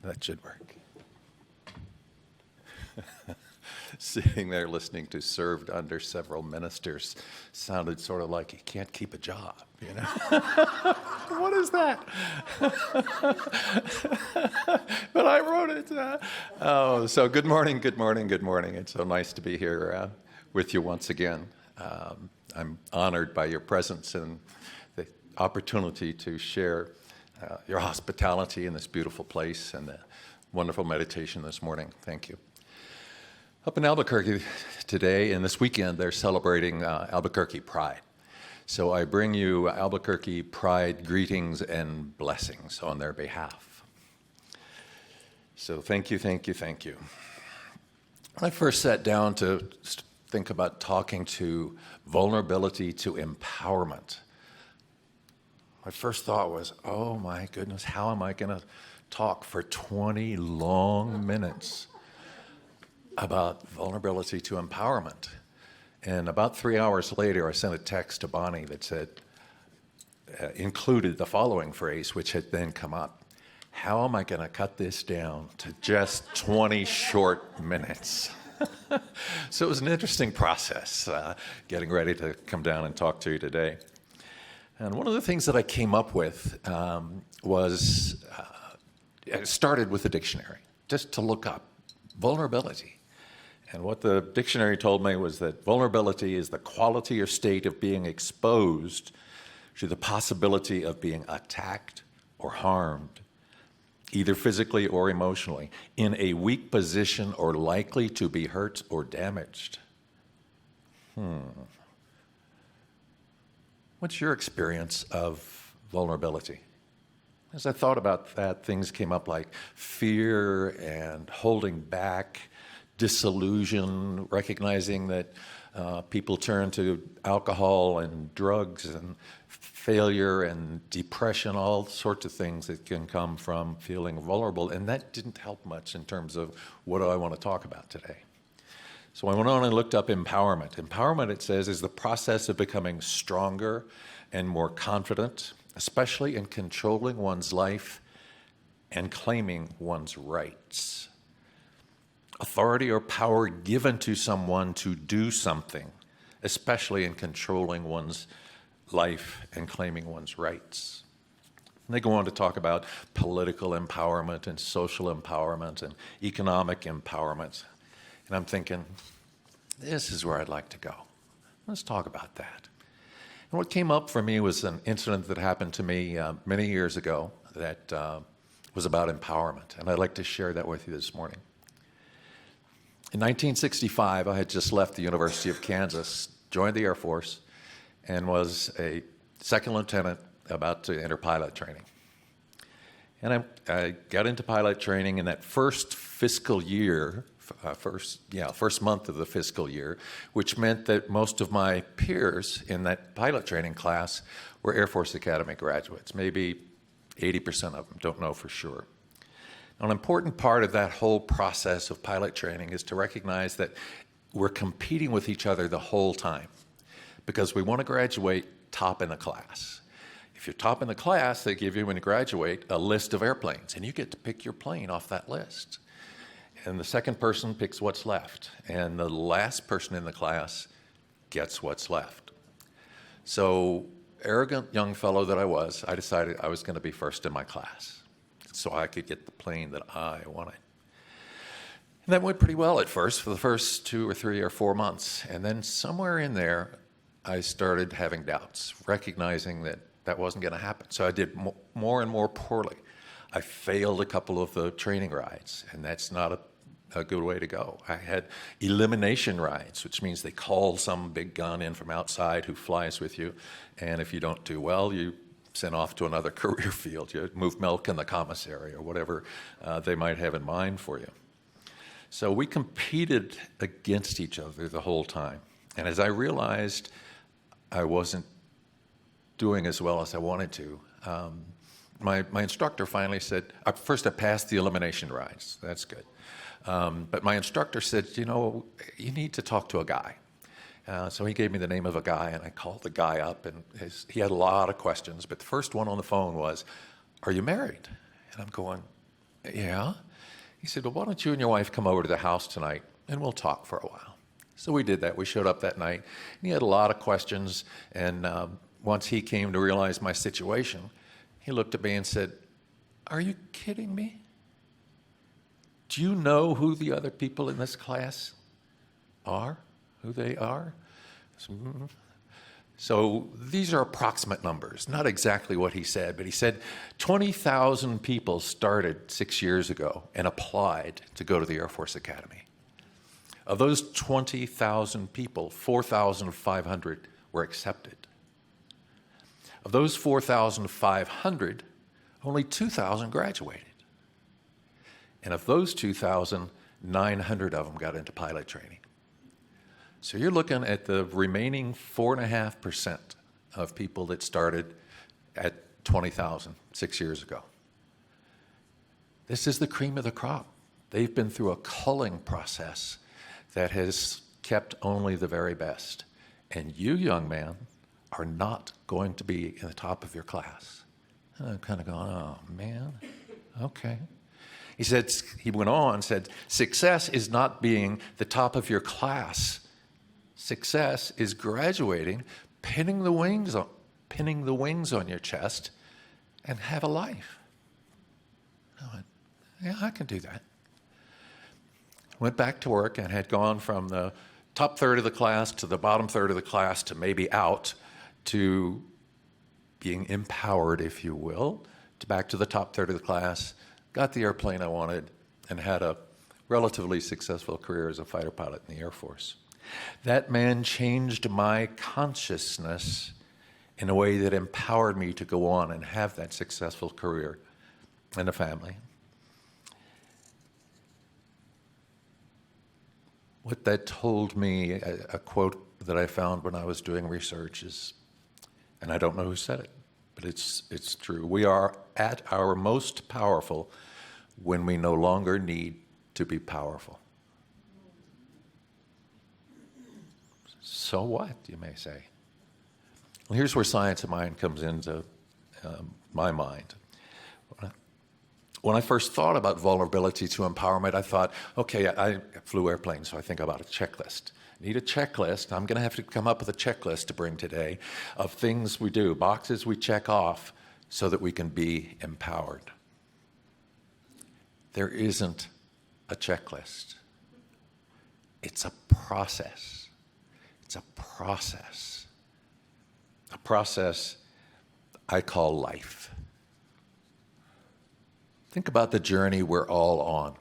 That should work. Sitting there listening to served under several ministers sounded sort of like you can't keep a job, you know? What is that? But I wrote it. So good morning, good morning, good morning. It's so nice to be here with you once again. I'm honored by your presence and the opportunity to share your hospitality in this beautiful place and the wonderful meditation this morning. Thank you. Up in Albuquerque today and this weekend, they're celebrating Albuquerque Pride. So I bring you Albuquerque Pride greetings and blessings on their behalf. So thank you, thank you, thank you. When I first sat down to think about talking to vulnerability to empowerment, my first thought was, oh my goodness, how am I going to talk for 20 long minutes about vulnerability to empowerment? And about 3 hours later, I sent a text to Bonnie that said, included the following phrase, which had then come up. How am I going to cut this down to just 20 short minutes? So it was an interesting process, getting ready to come down and talk to you today. And one of the things that I came up with was, it started with a dictionary, just to look up vulnerability. And what the dictionary told me was that vulnerability is the quality or state of being exposed to the possibility of being attacked or harmed, either physically or emotionally, in a weak position or likely to be hurt or damaged. What's your experience of vulnerability? As I thought about that, things came up like fear and holding back, disillusion, recognizing that people turn to alcohol and drugs and failure and depression, all sorts of things that can come from feeling vulnerable. And that didn't help much in terms of what do I want to talk about today. So I went on and looked up empowerment. Empowerment, it says, is the process of becoming stronger and more confident, especially in controlling one's life and claiming one's rights. Authority or power given to someone to do something, especially in controlling one's life and claiming one's rights. And they go on to talk about political empowerment and social empowerment and economic empowerment. And I'm thinking, this is where I'd like to go. Let's talk about that. And what came up for me was an incident that happened to me many years ago that was about empowerment. And I'd like to share that with you this morning. In 1965, I had just left the University of Kansas, joined the Air Force, and was a second lieutenant about to enter pilot training. And I got into pilot training in that first fiscal year, first month of the fiscal year, which meant that most of my peers in that pilot training class were Air Force Academy graduates, maybe 80% of them, don't know for sure. An important part of that whole process of pilot training is to recognize that we're competing with each other the whole time because we want to graduate top in the class. If you're top in the class, they give you, when you graduate, a list of airplanes, and you get to pick your plane off that list. And the second person picks what's left, and the last person in the class gets what's left. So, arrogant young fellow that I decided I was going to be first in my class, so I could get the plane that I wanted. And that went pretty well at first, for the first 2 or 3 or 4 months. And then somewhere in there, I started having doubts, recognizing that that wasn't going to happen. So I did more and more poorly. I failed a couple of the training rides, and that's not a good way to go. I had elimination rides, which means they call some big gun in from outside who flies with you, and if you don't do well, you sent off to another career field. You move milk in the commissary or whatever they might have in mind for you. So we competed against each other the whole time. And as I realized I wasn't doing as well as I wanted to, my instructor finally said, first I passed the elimination rides. That's good. But my instructor said, you need to talk to a guy. So he gave me the name of a guy, and I called the guy up, and he had a lot of questions. But the first one on the phone was, are you married? And I'm going, Yeah. He said, well, why don't you and your wife come over to the house tonight and we'll talk for a while. So we did that. We showed up that night. And he had a lot of questions. And once he came to realize my situation, he looked at me and said, are you kidding me? Do you know who the other people in this class are? Who they are? So these are approximate numbers, not exactly what he said, but he said 20,000 people started 6 years ago and applied to go to the Air Force Academy. Of those 20,000 people, 4,500 were accepted. Of those 4,500, only 2,000 graduated. And of those 2,000, 900 of them got into pilot training. So you're looking at the remaining 4.5% of people that started at 20,000 6 years ago. This is the cream of the crop. They've been through a culling process that has kept only the very best. And you, young man, are not going to be in the top of your class. And I'm kind of going, oh, man, okay. He went on and said, success is not being the top of your class. Success is graduating, pinning the wings on your chest, and have a life. I went, yeah, I can do that. Went back to work and had gone from the top third of the class to the bottom third of the class to maybe out to being empowered, if you will, to back to the top third of the class, got the airplane I wanted, and had a relatively successful career as a fighter pilot in the Air Force. That man changed my consciousness in a way that empowered me to go on and have that successful career and a family. What that told me, a quote that I found when I was doing research is, and I don't know who said it, but it's true. We are at our most powerful when we no longer need to be powerful. So what, you may say? Well, here's where science of mind comes into my mind. When I first thought about vulnerability to empowerment, I thought, okay, I flew airplanes, so I think about a checklist. Need a checklist. I'm going to have to come up with a checklist to bring today of things we do, boxes we check off so that we can be empowered. There isn't a checklist. It's a process. It's a process. A process I call life. Think about the journey we're all on.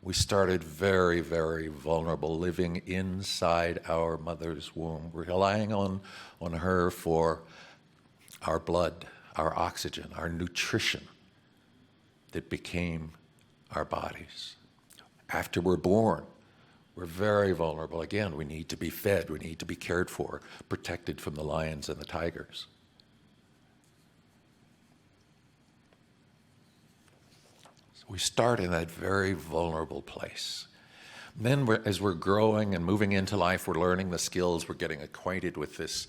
We started very, very vulnerable, living inside our mother's womb, relying on her for our blood, our oxygen, our nutrition that became our bodies. After we're born, we're very vulnerable. Again, we need to be fed, we need to be cared for, protected from the lions and the tigers. We start in that very vulnerable place. And then as we're growing and moving into life, we're learning the skills, we're getting acquainted with this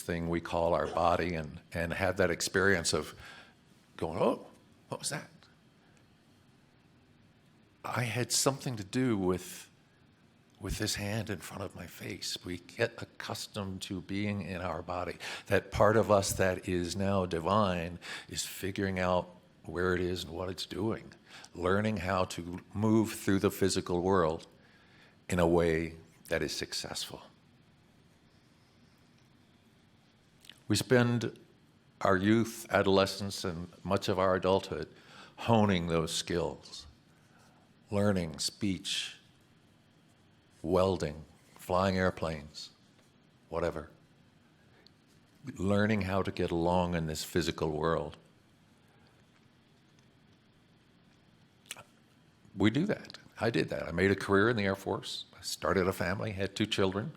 thing we call our body and have that experience of going, oh, what was that? I had something to do with this hand in front of my face. We get accustomed to being in our body. That part of us that is now divine is figuring out where it is and what it's doing, learning how to move through the physical world in a way that is successful. We spend our youth, adolescence, and much of our adulthood honing those skills, learning speech, welding, flying airplanes, whatever, learning how to get along in this physical world. We do that. I did that. I made a career in the Air Force. I started a family, had 2 children.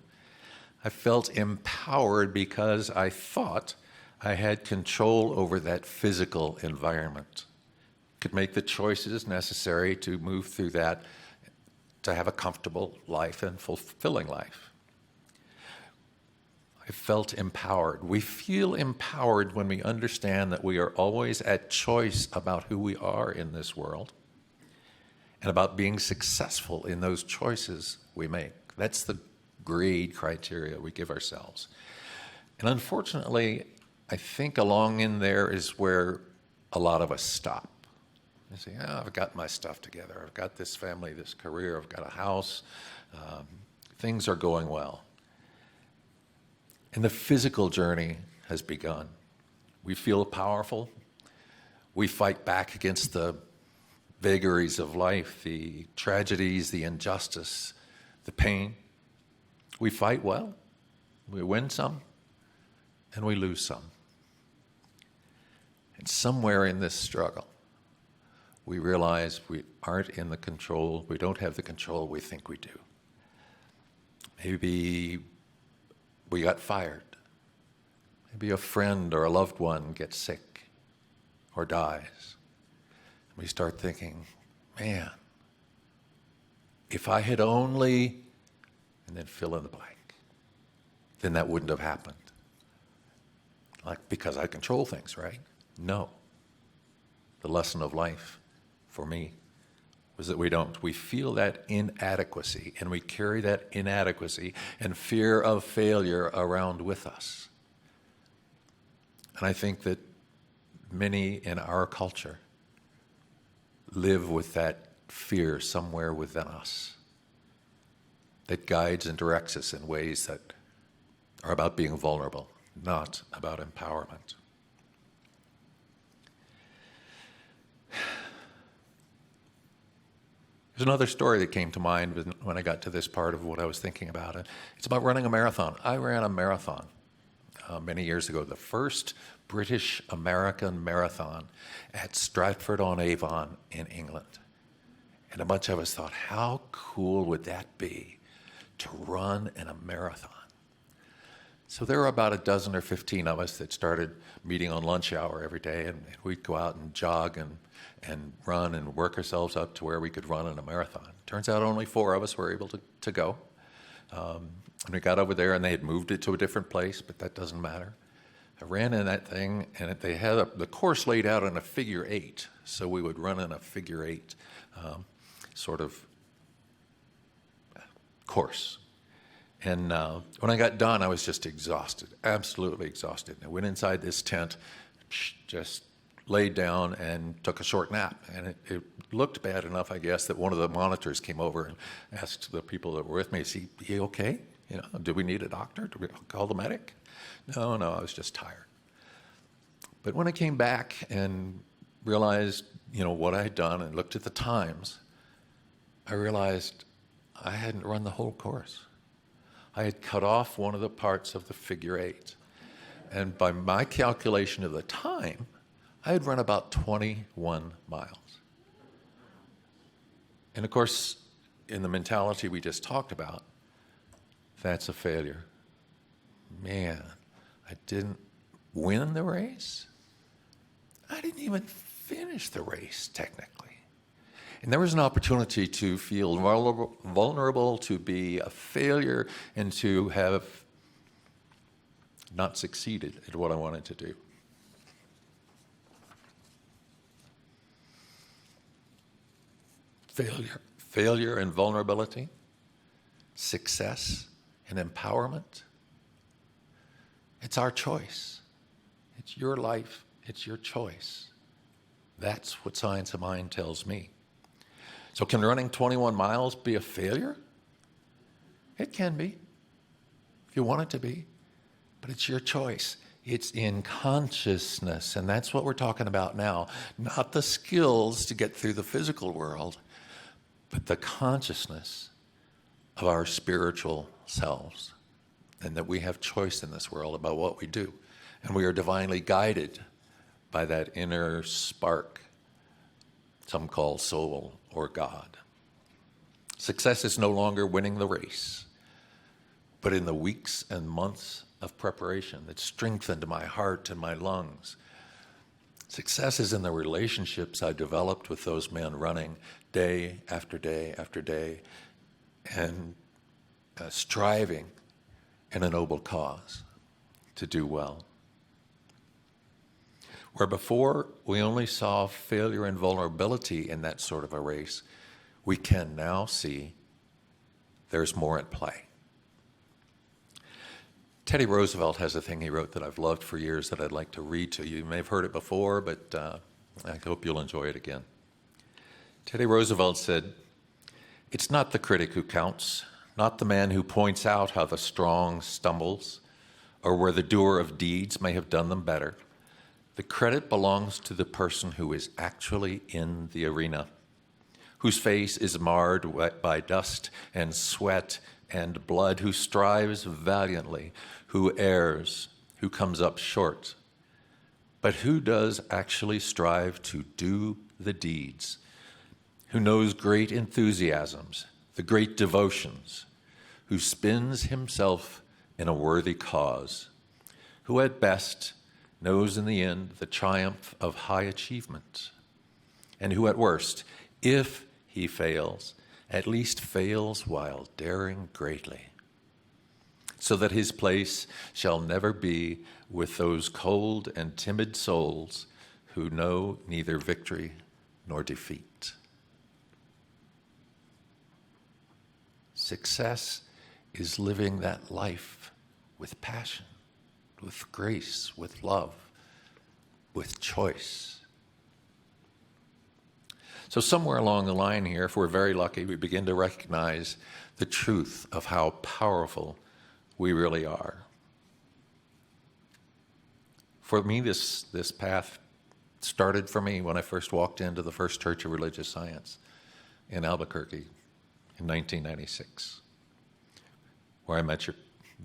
I felt empowered because I thought I had control over that physical environment. Could make the choices necessary to move through that, to have a comfortable life and fulfilling life. I felt empowered. We feel empowered when we understand that we are always at choice about who we are in this world and about being successful in those choices we make. That's the grade criteria we give ourselves. And unfortunately, I think along in there is where a lot of us stop. You say, oh, I've got my stuff together. I've got this family, this career. I've got a house. Things are going well. And the physical journey has begun. We feel powerful. We fight back against the vagaries of life, the tragedies, the injustice, the pain. We fight well. We win some, and we lose some. And somewhere in this struggle, we realize we aren't in the control, we don't have the control we think we do. Maybe we got fired. Maybe a friend or a loved one gets sick or dies. We start thinking, man, if I had only, and then fill in the blank, then that wouldn't have happened. Like, because I control things, right? No. The lesson of life for me was that we don't. We feel that inadequacy, and we carry that inadequacy and fear of failure around with us. And I think that many in our culture live with that fear somewhere within us that guides and directs us in ways that are about being vulnerable, not about empowerment. There's another story that came to mind when I got to this part of what I was thinking about. It's about running a marathon. I ran a marathon many years ago, the first British-American marathon at Stratford-on-Avon in England. And a bunch of us thought, how cool would that be to run in a marathon? So there were about a dozen or 15 of us that started meeting on lunch hour every day, and we'd go out and jog and run and work ourselves up to where we could run in a marathon. Turns out only 4 of us were able to go. And we got over there, and they had moved it to a different place, but that doesn't matter. I ran in that thing, and they had the course laid out in a figure 8, so we would run in a figure 8 sort of course. And when I got done, I was just exhausted, absolutely exhausted. And I went inside this tent, just laid down and took a short nap. And it looked bad enough, I guess, that one of the monitors came over and asked the people that were with me, is he okay? You know, do we need a doctor? Do we call the medic? No, I was just tired. But when I came back and realized, what I had done and looked at the times, I realized I hadn't run the whole course. I had cut off one of the parts of the figure 8. And by my calculation of the time, I had run about 21 miles. And of course, in the mentality we just talked about, that's a failure. Man, I didn't win the race. I didn't even finish the race, technically. And there was an opportunity to feel vulnerable, to be a failure, and to have not succeeded at what I wanted to do. Failure and vulnerability, success and empowerment. It's our choice. It's your life. It's your choice. That's what Science of Mind tells me. So can running 21 miles be a failure? It can be, if you want it to be, but it's your choice. It's in consciousness, and that's what we're talking about now. Not the skills to get through the physical world, but the consciousness of our spiritual selves, and that we have choice in this world about what we do. And we are divinely guided by that inner spark, some call soul or God. Success is no longer winning the race, but in the weeks and months of preparation that strengthened my heart and my lungs. Success is in the relationships I developed with those men running day after day after day and striving in a noble cause. to do well. Where before we only saw failure and vulnerability in that sort of a race, we can now see there's more at play. Teddy Roosevelt has a thing he wrote that I've loved for years that I'd like to read to you. You may have heard it before, but I hope you'll enjoy it again. Teddy Roosevelt said, "It's not the critic who counts, not the man who points out how the strong stumbles or where the doer of deeds may have done them better. The credit belongs to the person who is actually in the arena, whose face is marred by dust and sweat and blood, who strives valiantly, who errs, who comes up short. But who does actually strive to do the deeds, who knows great enthusiasms, the great devotions, who spends himself in a worthy cause, who at best knows in the end the triumph of high achievement, and who at worst, if he fails, at least fails while daring greatly, so that his place shall never be with those cold and timid souls who know neither victory nor defeat." Success is living that life with passion, with grace, with love, with choice. So somewhere along the line here, if we're very lucky, we begin to recognize the truth of how powerful we really are. For me, this path started for me when I first walked into the First Church of Religious Science in Albuquerque in 1996, where I met your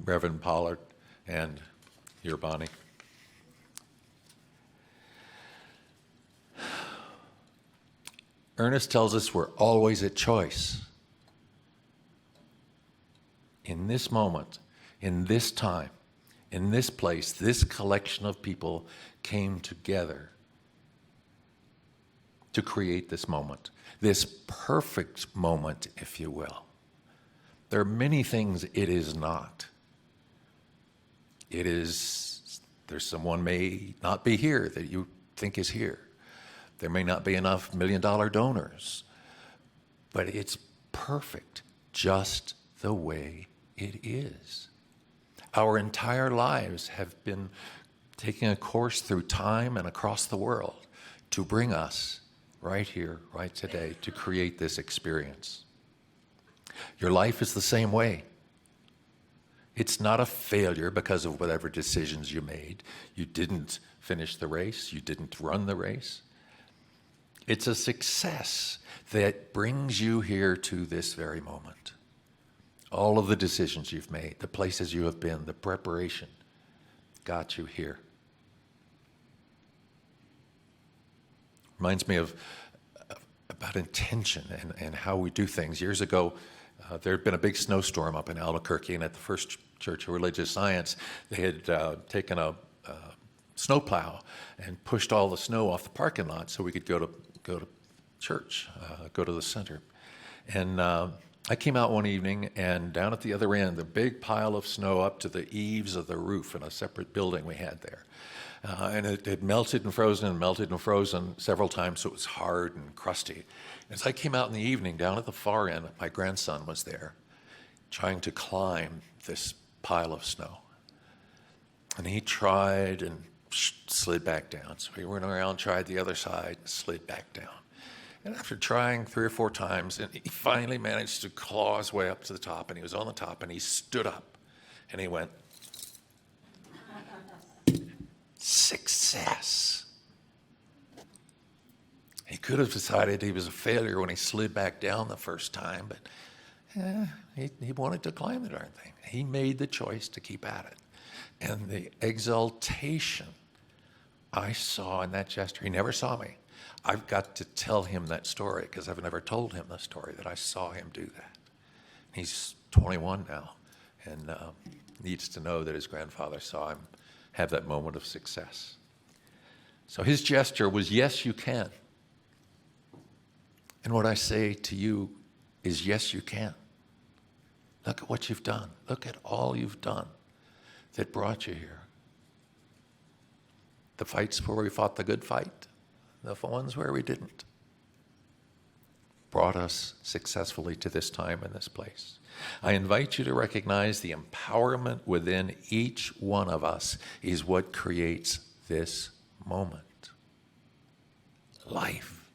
Reverend Pollard and your Bonnie. Ernest tells us we're always at choice. In this moment, in this time, in this place, this collection of people came together to create this moment, this perfect moment, if you will. There are many things it is not. There's someone may not be here that you think is here. There may not be enough million-dollar donors, but it's perfect just the way it is. Our entire lives have been taking a course through time and across the world to bring us right here, right today, to create this experience. Your life is the same way. It's not a failure because of whatever decisions you made. You didn't finish the race. You didn't run the race. It's a success that brings you here to this very moment. All of the decisions you've made, the places you have been, the preparation got you here. Reminds me of about intention and how we do things. Years ago, there had been a big snowstorm up in Albuquerque, and at the First Church of Religious Science, they had taken a snowplow and pushed all the snow off the parking lot so we could go to church, go to the center. And I came out one evening, and down at the other end, the big pile of snow up to the eaves of the roof in a separate building we had there. And it had melted and frozen several times, so it was hard and crusty. As I came out in the evening, down at the far end, my grandson was there, trying to climb this pile of snow. And he tried and slid back down. So he went around, tried the other side, and slid back down. And after trying 3 or 4 times, and he finally managed to claw his way up to the top, and he was on the top, and he stood up, and he went, "Success." He could have decided he was a failure when he slid back down the first time, but he wanted to climb the darn thing. He made the choice to keep at it. And the exaltation I saw in that gesture, he never saw me. I've got to tell him that story because I've never told him the story that I saw him do that. He's 21 now and needs to know that his grandfather saw him have that moment of success. So his gesture was, yes, you can. And what I say to you is, yes, you can. Look at what you've done. Look at all you've done that brought you here. the fights where we fought the good fight, the ones where we didn't, brought us successfully to this time and this place. I invite you to recognize the empowerment within each one of us is what creates this moment. Life.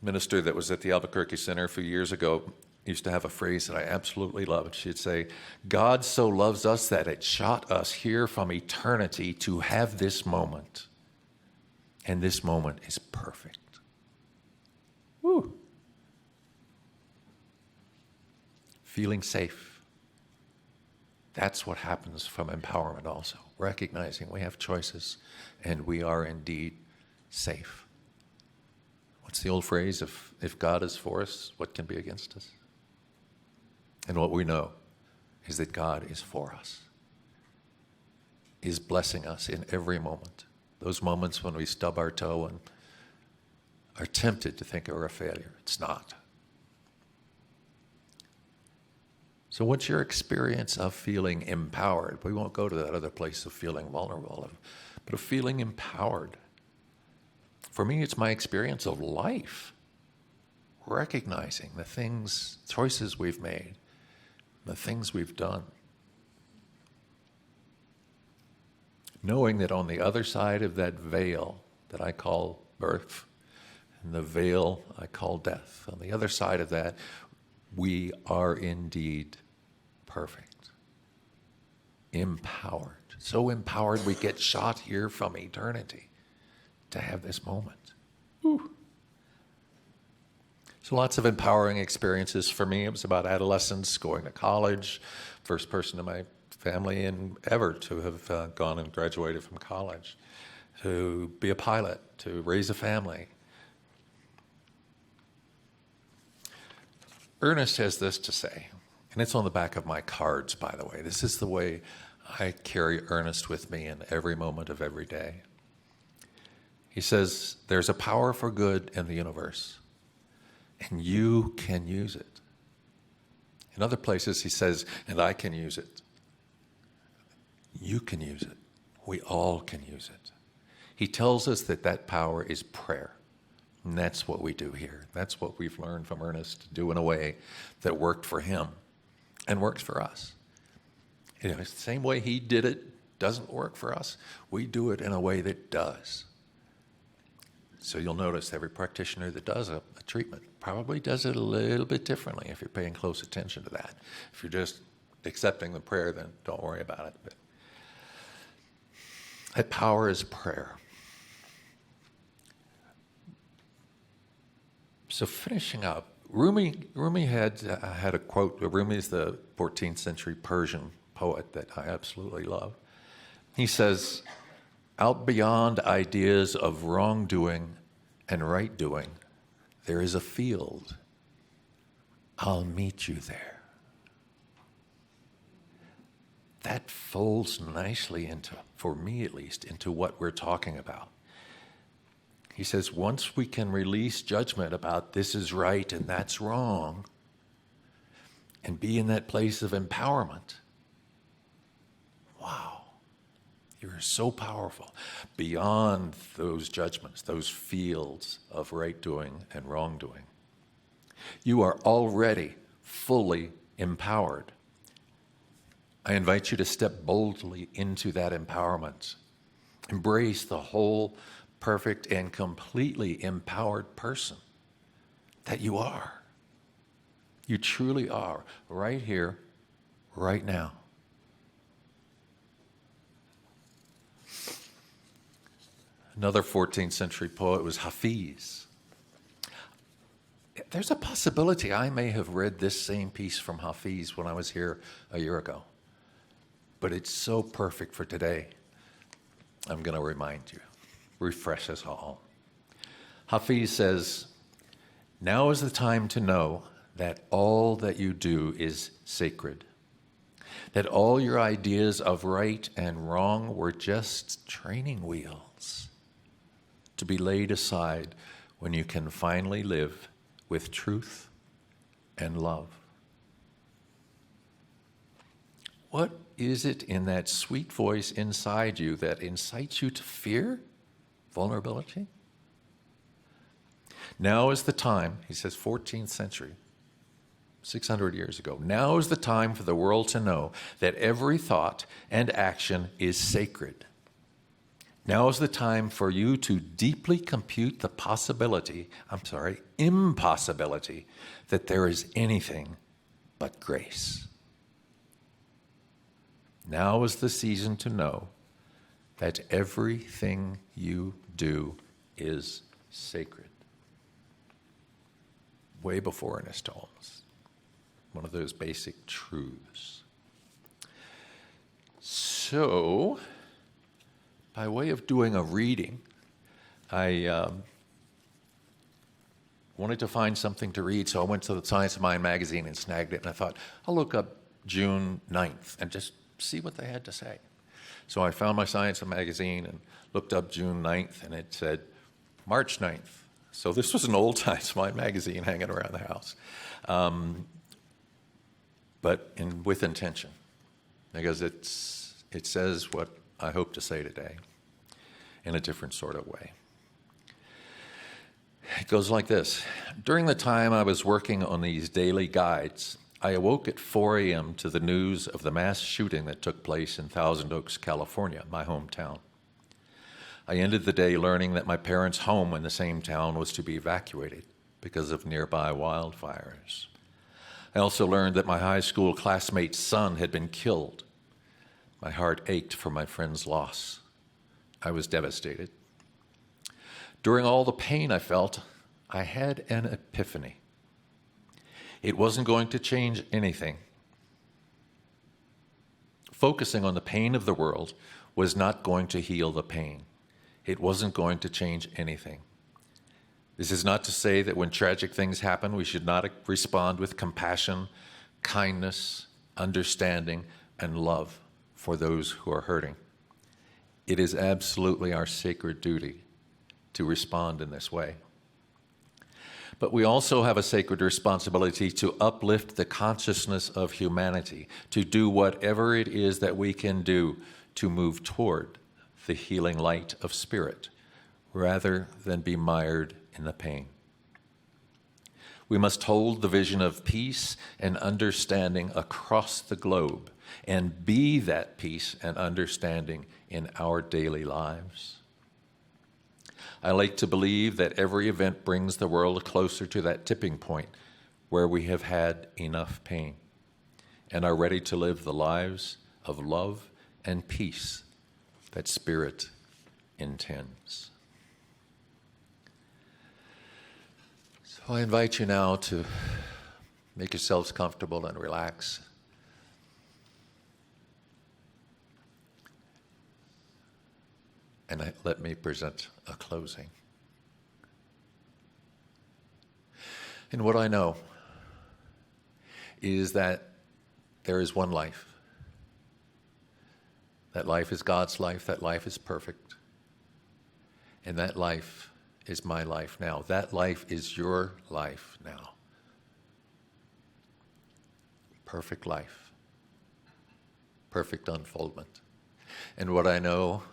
Minister that was at the Albuquerque Center a few years ago used to have a phrase that I absolutely loved. She'd say, God so loves us that it shot us here from eternity to have this moment. And this moment is perfect. Woo. Feeling safe. That's what happens from empowerment also. Recognizing we have choices and we are indeed safe. What's the old phrase? If God is for us, what can be against us? And what we know is that God is for us, is blessing us in every moment. Those moments when we stub our toe and are tempted to think we're a failure. It's not. So what's your experience of feeling empowered? We won't go to that other place of feeling vulnerable, but of feeling empowered. For me, it's my experience of life, recognizing the things, choices we've made, the things we've done. Knowing that on the other side of that veil that I call birth, and the veil I call death, on the other side of that, we are indeed perfect, empowered. So empowered we get shot here from eternity to have this moment. Whew. So lots of empowering experiences for me. It was about adolescence, going to college, first person in my family and ever to have gone and graduated from college, to be a pilot, to raise a family. Ernest has this to say, and it's on the back of my cards, by the way. This is the way I carry Ernest with me in every moment of every day. He says, there's a power for good in the universe, and you can use it. In other places, he says, and I can use it. You can use it. We all can use it. He tells us that that power is prayer. And that's what we do here. That's what we've learned from Ernest to do in a way that worked for him and works for us. You know, it's the same way he did it doesn't work for us. We do it in a way that does. So you'll notice every practitioner that does a treatment probably does it a little bit differently if you're paying close attention to that. If you're just accepting the prayer, then don't worry about it. But that power is prayer. So finishing up, Rumi had a quote. Rumi is the 14th century Persian poet that I absolutely love. He says, out beyond ideas of wrongdoing and right doing, there is a field. I'll meet you there. That folds nicely into, for me at least, into what we're talking about. He says, once we can release judgment about this is right and that's wrong, and be in that place of empowerment, wow, you're so powerful. Beyond those judgments, those fields of right doing and wrongdoing, you are already fully empowered. I invite you to step boldly into that empowerment. Embrace the whole perfect and completely empowered person that you are. You truly are, right here, right now. Another 14th century poet was Hafiz. There's a possibility I may have read this same piece from Hafiz when I was here a year ago. But it's so perfect for today. I'm going to remind you. Refresh us all. Hafiz says, now is the time to know that all that you do is sacred, that all your ideas of right and wrong were just training wheels to be laid aside when you can finally live with truth and love. What is it in that sweet voice inside you that incites you to fear? Vulnerability? Now is the time, he says, 14th century, 600 years ago. Now is the time for the world to know that every thought and action is sacred. Now is the time for you to deeply compute the impossibility that there is anything but grace. Now is the season to know that everything you do is sacred. Way before Ernest Holmes. One of those basic truths. So, by way of doing a reading, I wanted to find something to read, so I went to the Science of Mind magazine and snagged it, and I thought, I'll look up June 9th and just see what they had to say. So I found my Science of magazine and looked up June 9th, and it said March 9th. So this was an old Science of Mind magazine hanging around the house, but with intention, because it says what I hope to say today in a different sort of way. It goes like this. During the time I was working on these daily guides, I awoke at 4 a.m. to the news of the mass shooting that took place in Thousand Oaks, California, my hometown. I ended the day learning that my parents' home in the same town was to be evacuated because of nearby wildfires. I also learned that my high school classmate's son had been killed. My heart ached for my friend's loss. I was devastated. During all the pain I felt, I had an epiphany. It wasn't going to change anything. Focusing on the pain of the world was not going to heal the pain. It wasn't going to change anything. This is not to say that when tragic things happen, we should not respond with compassion, kindness, understanding, and love for those who are hurting. It is absolutely our sacred duty to respond in this way. But we also have a sacred responsibility to uplift the consciousness of humanity, to do whatever it is that we can do to move toward the healing light of spirit, rather than be mired in the pain. We must hold the vision of peace and understanding across the globe and be that peace and understanding in our daily lives. I like to believe that every event brings the world closer to that tipping point where we have had enough pain and are ready to live the lives of love and peace that Spirit intends. So I invite you now to make yourselves comfortable and relax. And let me present a closing. And what I know is that there is one life. That life is God's life. That life is perfect. And that life is my life now. That life is your life now. Perfect life. Perfect unfoldment. And what I know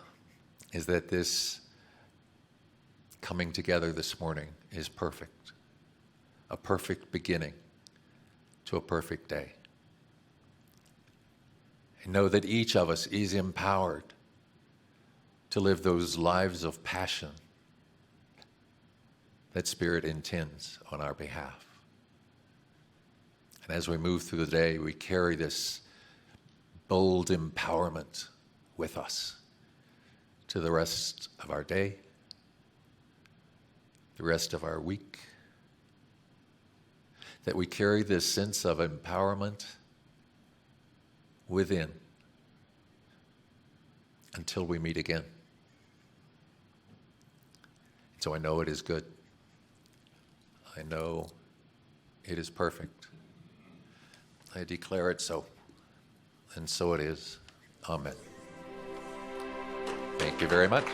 is that this coming together this morning is perfect. A perfect beginning to a perfect day. And know that each of us is empowered to live those lives of passion that Spirit intends on our behalf. And as we move through the day, we carry this bold empowerment with us to the rest of our day, the rest of our week, that we carry this sense of empowerment within until we meet again. So I know it is good. I know it is perfect. I declare it so, and so it is. Amen. Thank you very much.